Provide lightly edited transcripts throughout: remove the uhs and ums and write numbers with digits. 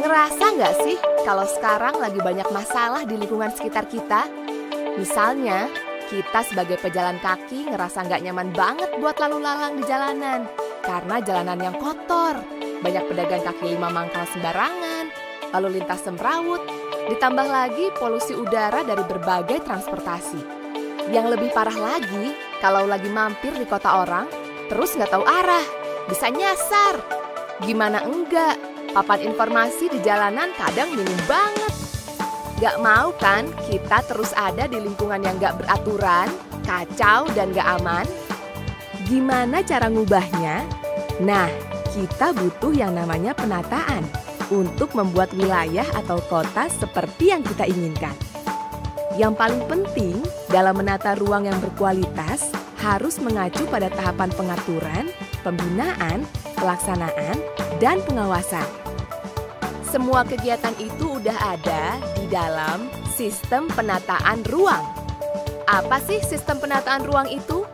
Ngerasa nggak sih kalau sekarang lagi banyak masalah di lingkungan sekitar kita? Misalnya, kita sebagai pejalan kaki ngerasa nggak nyaman banget buat lalu lalang di jalanan karena jalanan yang kotor, banyak pedagang kaki lima mangkal sembarangan, lalu lintas semrawut, ditambah lagi polusi udara dari berbagai transportasi. Yang lebih parah lagi, kalau lagi mampir di kota orang, terus nggak tahu arah, bisa nyasar. Gimana enggak, papan informasi di jalanan kadang minim banget. Gak mau kan kita terus ada di lingkungan yang gak beraturan, kacau dan gak aman? Gimana cara ngubahnya? Nah, kita butuh yang namanya penataan untuk membuat wilayah atau kota seperti yang kita inginkan. Yang paling penting dalam menata ruang yang berkualitas harus mengacu pada tahapan pengaturan, pembinaan, pelaksanaan, dan pengawasan. Semua kegiatan itu udah ada di dalam sistem penataan ruang. Apa sih sistem penataan ruang itu?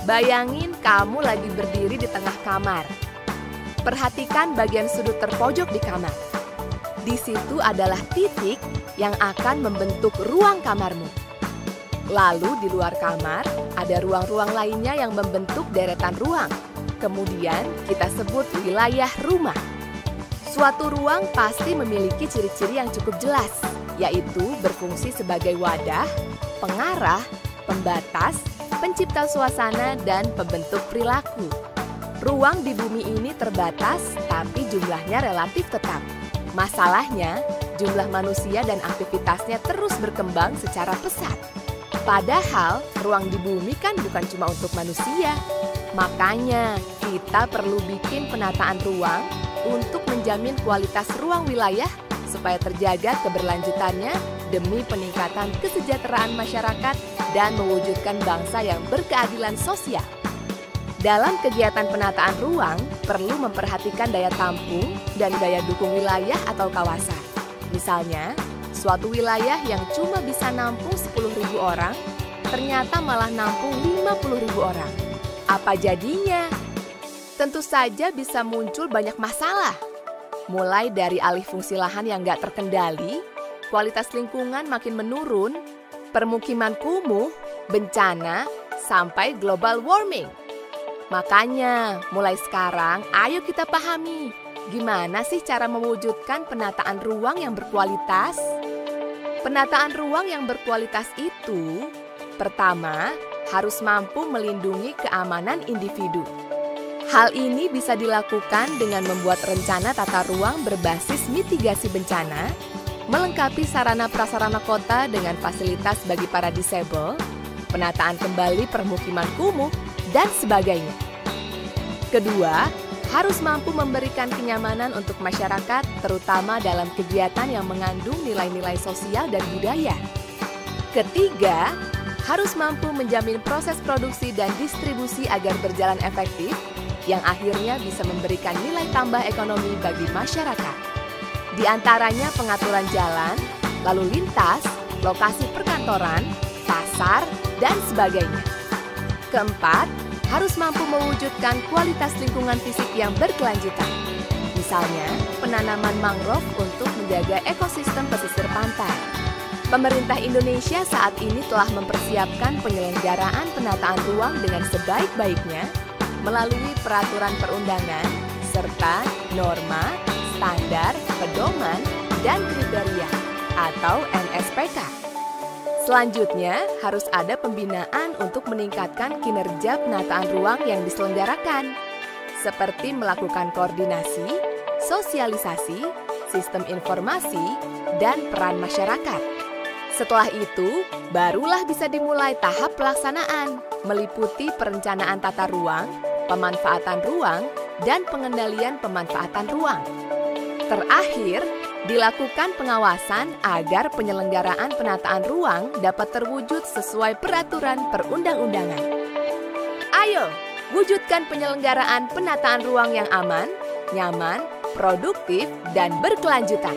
Bayangin kamu lagi berdiri di tengah kamar. Perhatikan bagian sudut terpojok di kamar. Di situ adalah titik yang akan membentuk ruang kamarmu. Lalu di luar kamar ada ruang-ruang lainnya yang membentuk deretan ruang. Kemudian kita sebut wilayah rumah. Suatu ruang pasti memiliki ciri-ciri yang cukup jelas, yaitu berfungsi sebagai wadah, pengarah, pembatas, pencipta suasana, dan pembentuk perilaku. Ruang di bumi ini terbatas, tapi jumlahnya relatif tetap. Masalahnya, jumlah manusia dan aktivitasnya terus berkembang secara pesat. Padahal, ruang di bumi kan bukan cuma untuk manusia. Makanya, kita perlu bikin penataan ruang untuk menjamin kualitas ruang wilayah supaya terjaga keberlanjutannya demi peningkatan kesejahteraan masyarakat dan mewujudkan bangsa yang berkeadilan sosial. Dalam kegiatan penataan ruang, perlu memperhatikan daya tampung dan daya dukung wilayah atau kawasan. Misalnya, suatu wilayah yang cuma bisa nampung 10.000 orang, ternyata malah nampung 50.000 orang. Apa jadinya? Tentu saja bisa muncul banyak masalah. Mulai dari alih fungsi lahan yang nggak terkendali, kualitas lingkungan makin menurun, permukiman kumuh, bencana, sampai global warming. Makanya, mulai sekarang ayo kita pahami gimana sih cara mewujudkan penataan ruang yang berkualitas. Penataan ruang yang berkualitas itu, pertama, harus mampu melindungi keamanan individu. Hal ini bisa dilakukan dengan membuat rencana tata ruang berbasis mitigasi bencana, melengkapi sarana prasarana kota dengan fasilitas bagi para disabel, penataan kembali permukiman kumuh, dan sebagainya. Kedua, harus mampu memberikan kenyamanan untuk masyarakat, terutama dalam kegiatan yang mengandung nilai-nilai sosial dan budaya. Ketiga, harus mampu menjamin proses produksi dan distribusi agar berjalan efektif, yang akhirnya bisa memberikan nilai tambah ekonomi bagi masyarakat. Di antaranya pengaturan jalan, lalu lintas, lokasi perkantoran, pasar, dan sebagainya. Keempat, harus mampu mewujudkan kualitas lingkungan fisik yang berkelanjutan. Misalnya, penanaman mangrove untuk menjaga ekosistem pesisir pantai. Pemerintah Indonesia saat ini telah mempersiapkan penyelenggaraan penataan ruang dengan sebaik-baiknya melalui peraturan perundangan, serta norma, standar, pedoman, dan kriteria atau NSPK. Selanjutnya, harus ada pembinaan untuk meningkatkan kinerja penataan ruang yang diselenggarakan, seperti melakukan koordinasi, sosialisasi, sistem informasi, dan peran masyarakat. Setelah itu, barulah bisa dimulai tahap pelaksanaan, meliputi perencanaan tata ruang, pemanfaatan ruang, dan pengendalian pemanfaatan ruang. Terakhir, dilakukan pengawasan agar penyelenggaraan penataan ruang dapat terwujud sesuai peraturan perundang-undangan. Ayo, wujudkan penyelenggaraan penataan ruang yang aman, nyaman, produktif, dan berkelanjutan.